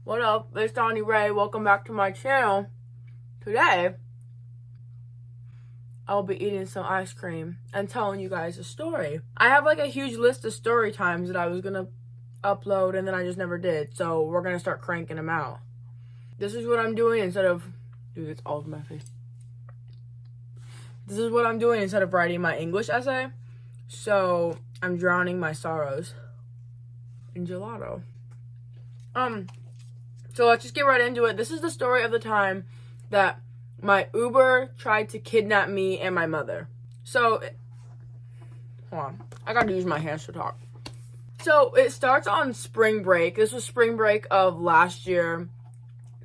What up? It's Donnie Ray. Welcome back to my channel. Today, I'll be eating some ice cream and telling you guys a story. I have like a huge list of story times that I was gonna upload and then I just never did. So we're gonna start cranking them out. This is what I'm doing instead of... Dude, it's all over my face. This is what I'm doing instead of writing my English essay. So I'm drowning my sorrows in gelato. So let's just get right into it. This is the story of the time that my Uber tried to kidnap me and my mother. So, hold on. I gotta use my hands to talk. So, it starts on spring break. This was spring break of last year.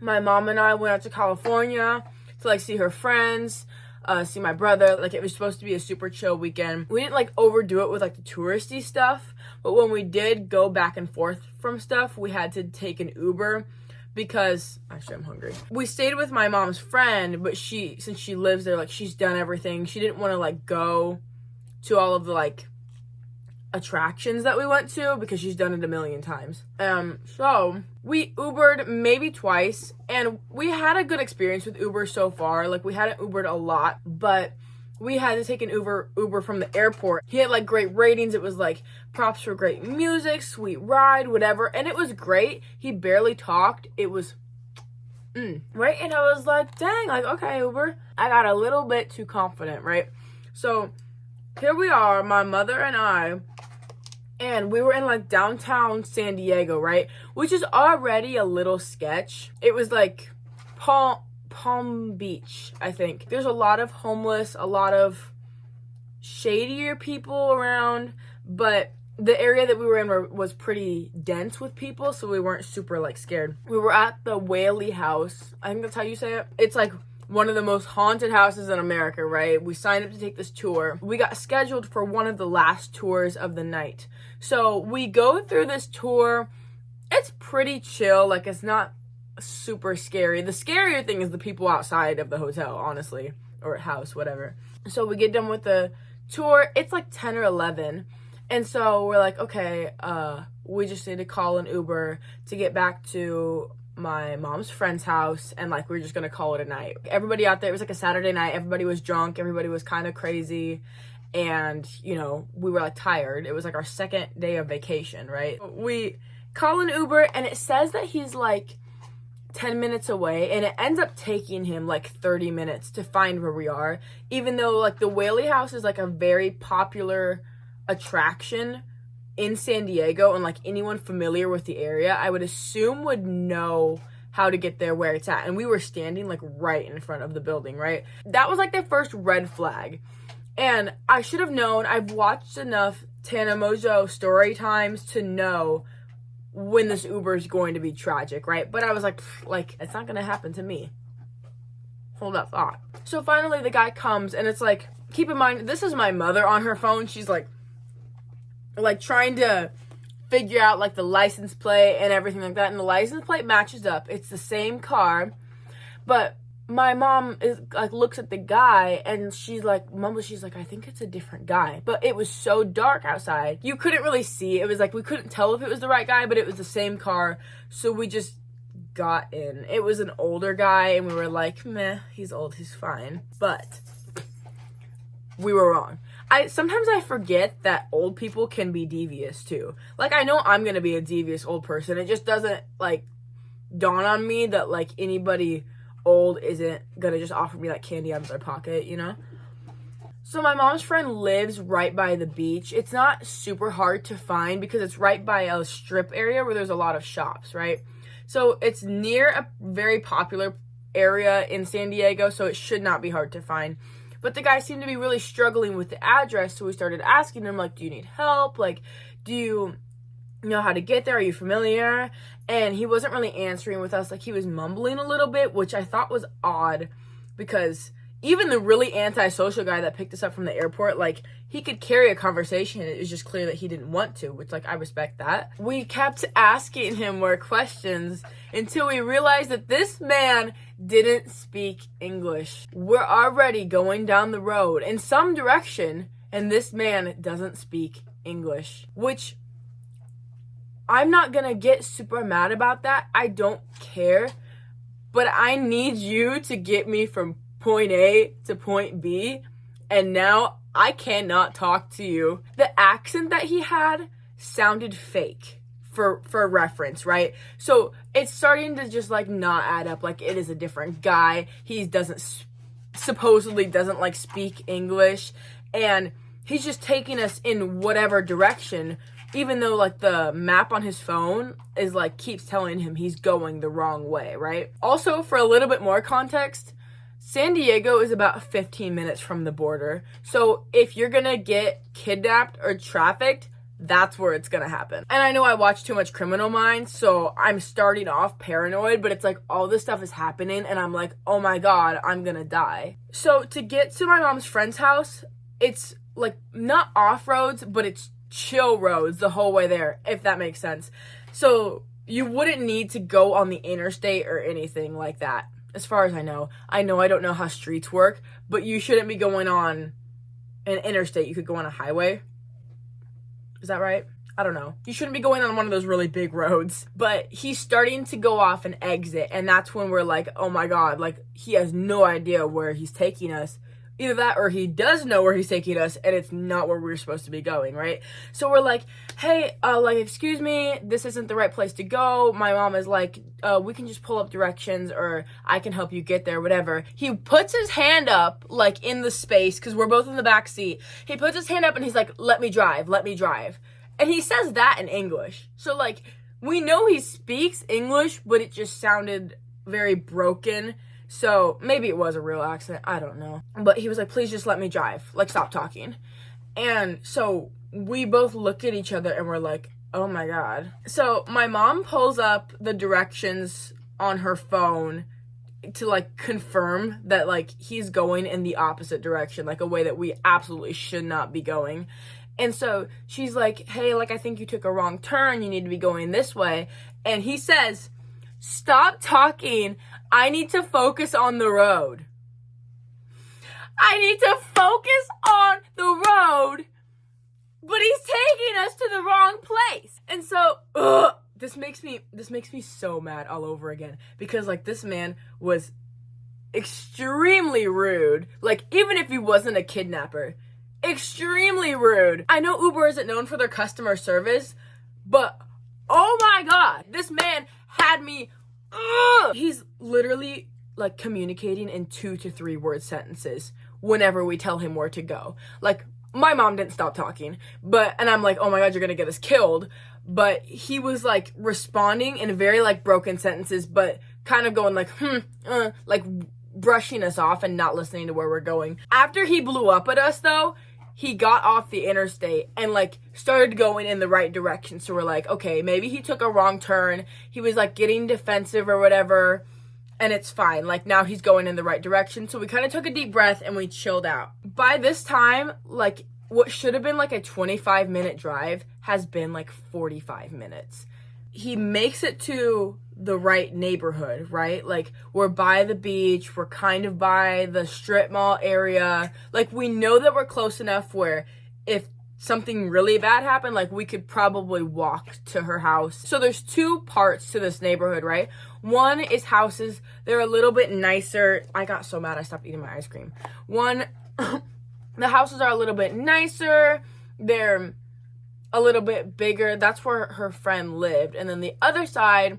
My mom and I went out to California to, like, see her friends, see my brother. Like, it was supposed to be a super chill weekend. We didn't, like, overdo it with, like, the touristy stuff. But when we did go back and forth from stuff, we had to take an Uber. Because, actually, I'm hungry. We stayed with my mom's friend, but since she lives there, like, she's done everything. She didn't want to, like, go to all of the, like, attractions that we went to because she's done it a million times. So, we Ubered maybe twice, and we had a good experience with Uber so far. Like, we hadn't Ubered a lot, but we had to take an Uber from the airport. He had, like, great ratings. It was, like, props for great music, sweet ride, whatever. And it was great. He barely talked. It was, right? And I was like, dang, like, okay, Uber. I got a little bit too confident, right? So, here we are, my mother and I, and we were in, like, downtown San Diego, right? Which is already a little sketch. It was, like, Palm Beach, I think. There's a lot of homeless, a lot of shadier people around, but the area that we were in was pretty dense with people, so we weren't super, like, scared. We were at the Whaley House. I think that's how you say it. It's, like, one of the most haunted houses in America, right? We signed up to take this tour. We got scheduled for one of the last tours of the night. So we go through this tour. It's pretty chill. Like, it's not super scary. The scarier thing is the people outside of the hotel, honestly, or house, whatever. So we get done with the tour. It's like 10 or 11, and so we're like, okay, we just need to call an Uber to get back to my mom's friend's house, and, like, we're just gonna call it a night. Everybody out there, it was like a Saturday night, everybody was drunk, everybody was kind of crazy, and, you know, we were, like, tired. It was like our second day of vacation, right? We call an Uber, and it says that he's like 10 minutes away, and it ends up taking him like 30 minutes to find where we are, even though, like, the Whaley House is like a very popular attraction in San Diego, and, like, anyone familiar with the area, I would assume, would know how to get there, where it's at. And we were standing, like, right in front of the building, right? That was, like, the first red flag. And I should have known. I've watched enough Tana Mojo story times to know when this Uber is going to be tragic, right? But I was like, it's not gonna happen to me. Hold that thought. So finally the guy comes, and it's like, keep in mind, this is my mother on her phone. She's like trying to figure out, like, the license plate and everything like that. And the license plate matches up. It's the same car. But my mom is like, looks at the guy, and she's like, I think it's a different guy. But it was so dark outside, you couldn't really see. It was like, we couldn't tell if it was the right guy, but it was the same car. So we just got in. It was an older guy, and we were like, meh, he's old, he's fine. But we were wrong. Sometimes I forget that old people can be devious too. Like, I know I'm gonna be a devious old person. It just doesn't, like, dawn on me that, like, anybody old isn't gonna just offer me, like, candy out of their pocket, you know? So my mom's friend lives right by the beach. It's not super hard to find because it's right by a strip area where there's a lot of shops, right? So it's near a very popular area in San Diego, so it should not be hard to find. But the guy seemed to be really struggling with the address, so we started asking him, like, do you need help? Like, do you know how to get there? Are you familiar? And he wasn't really answering with us. Like, he was mumbling a little bit, which I thought was odd, because even the really antisocial guy that picked us up from the airport, like, he could carry a conversation. It was just clear that he didn't want to, which, like, I respect that. We kept asking him more questions until we realized that this man didn't speak English. We're already going down the road in some direction, and this man doesn't speak English, which I'm not gonna get super mad about that. I don't care. But I need you to get me from point A to point B. And now I cannot talk to you. The accent that he had sounded fake for reference, right? So it's starting to just like not add up. Like, it is a different guy. He supposedly doesn't like speak English, and he's just taking us in whatever direction, even though like the map on his phone is like keeps telling him he's going the wrong way, right? Also, for a little bit more context, San Diego is about 15 minutes from the border. So if you're gonna get kidnapped or trafficked, that's where it's gonna happen. And I know I watch too much Criminal Minds, so I'm starting off paranoid, but it's like all this stuff is happening and I'm like, oh my god, I'm gonna die. So to get to my mom's friend's house, it's like not off roads, but it's chill roads the whole way there, if that makes sense. So you wouldn't need to go on the interstate or anything like that, as far as I know. I don't know how streets work, but you shouldn't be going on an interstate. You could go on a highway. Is that right? I don't know. You shouldn't be going on one of those really big roads. But he's starting to go off and exit, and that's when we're like, oh my god, like, he has no idea where he's taking us. Either that or he does know where he's taking us and it's not where we're supposed to be going, right? So we're like, hey, excuse me, this isn't the right place to go. My mom is like, we can just pull up directions or I can help you get there, whatever. He puts his hand up, like, in the space, because we're both in the back seat. He puts his hand up and he's like, let me drive. And he says that in English. So, like, we know he speaks English, but it just sounded very broken. So maybe it was a real accent. I don't know. But he was like, please just let me drive. Like, stop talking. And so we both look at each other and we're like, oh my god. So my mom pulls up the directions on her phone to like confirm that like he's going in the opposite direction, like a way that we absolutely should not be going. And so she's like, hey, like, I think you took a wrong turn. You need to be going this way. And he says, stop talking. I need to focus on the road. I need to focus on the road, but he's taking us to the wrong place. And so, this makes me so mad all over again, because like this man was extremely rude. Like, even if he wasn't a kidnapper, extremely rude. I know Uber isn't known for their customer service, but oh my god, this man had me. He's literally like communicating in 2 to 3 word sentences whenever we tell him where to go. Like, my mom didn't stop talking, and I'm like, oh my god, you're gonna get us killed. But he was like responding in very like broken sentences, but kind of going like, like brushing us off and not listening to where we're going. After he blew up at us though, he got off the interstate and like started going in the right direction. So we're like, okay, maybe he took a wrong turn. He was like getting defensive or whatever, and it's fine. Like, now he's going in the right direction. So we kind of took a deep breath and we chilled out. By this time, like, what should have been like a 25-minute drive has been like 45 minutes. He makes it to the right neighborhood, right? Like, we're by the beach, we're kind of by the strip mall area. Like, we know that we're close enough where if something really bad happened, like, we could probably walk to her house. So there's 2 parts to this neighborhood, right? One is houses. They're a little bit nicer. I got so mad I stopped eating my ice cream. The houses are a little bit nicer. They're a little bit bigger. That's where her friend lived. And then the other side,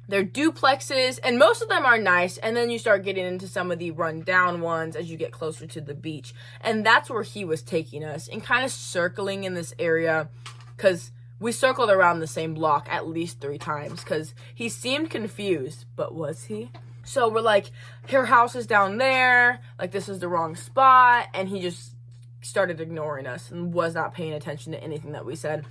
they're duplexes, and most of them are nice. And then you start getting into some of the run-down ones as you get closer to the beach. And that's where he was taking us, and kind of circling in this area, because we circled around the same block at least 3 times, because he seemed confused. But was he? So we're like, her house is down there. Like, this is the wrong spot. And he just started ignoring us and was not paying attention to anything that we said.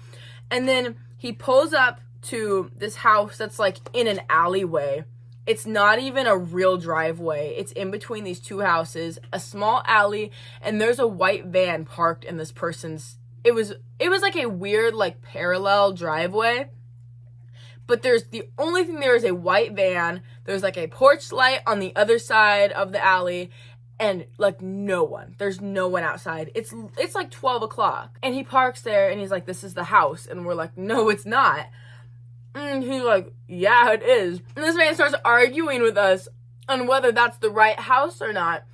And then he pulls up to this house that's like in an alleyway. It's not even a real driveway. It's in between these 2 houses, a small alley, and there's a white van parked in this person's. It was like a weird like parallel driveway. But the only thing there is a white van. There's like a porch light on the other side of the alley, and like no one. There's no one outside. It's like 12 o'clock. And he parks there and he's like, this is the house. And we're like, no, it's not. And he's like, yeah, it is. And this man starts arguing with us on whether that's the right house or not.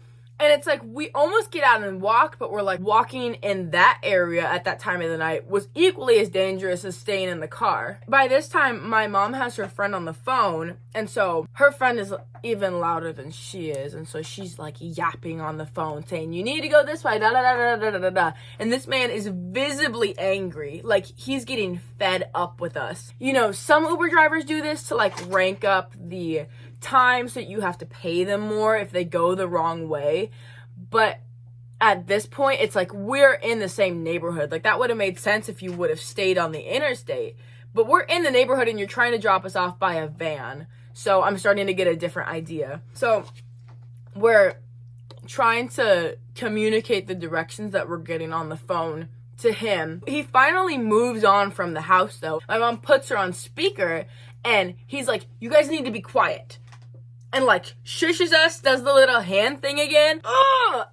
And it's like, we almost get out and walk, but we're like, walking in that area at that time of the night was equally as dangerous as staying in the car. By this time, my mom has her friend on the phone, and so her friend is even louder than she is, and so she's like yapping on the phone, saying, you need to go this way, da da da da da da da. And this man is visibly angry, like he's getting fed up with us. You know, some Uber drivers do this to like rank up the time so you have to pay them more if they go the wrong way. But at this point, it's like we're in the same neighborhood. Like that would have made sense if you would have stayed on the interstate. But we're in the neighborhood and you're trying to drop us off by a van. So I'm starting to get a different idea. So we're trying to communicate the directions that we're getting on the phone to him. He finally moves on from the house though. My mom puts her on speaker and he's like, you guys need to be quiet. And like shushes us, does the little hand thing again. Oh,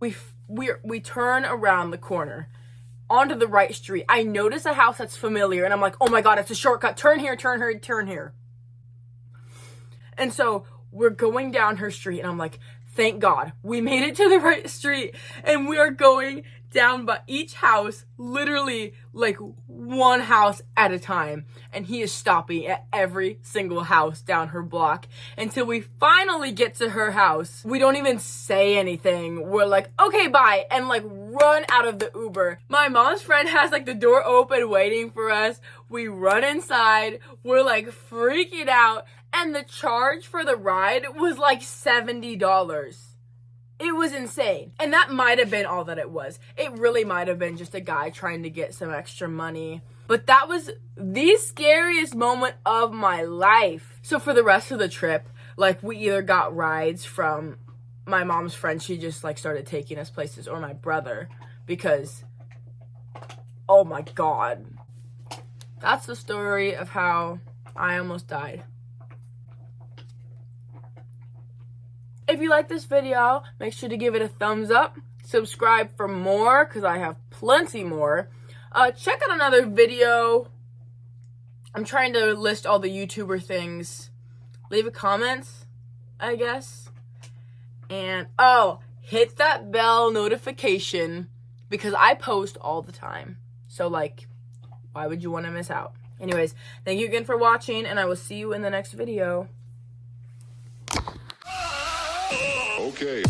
we turn around the corner onto the right street. I notice a house that's familiar and I'm like, oh my God, it's a shortcut. Turn here, turn here, turn here. And so we're going down her street and I'm like, thank God we made it to the right street. And we are going down by each house, literally like one house at a time. And he is stopping at every single house down her block until we finally get to her house. We don't even say anything. We're like, okay, bye. And like run out of the Uber. My mom's friend has like the door open waiting for us. We run inside. We're like freaking out. And the charge for the ride was like $70. It was insane. And that might have been all that it was. It really might have been just a guy trying to get some extra money. But that was the scariest moment of my life. So for the rest of the trip, like we either got rides from my mom's friend, she just like started taking us places, or my brother, because, oh my God. That's the story of how I almost died. If you like this video, make sure to give it a thumbs up. Subscribe for more, because I have plenty more. Check out another video. I'm trying to list all the YouTuber things. Leave a comment, I guess. And, oh, hit that bell notification, because I post all the time. So, like, why would you want to miss out? Anyways, thank you again for watching, and I will see you in the next video. Okay.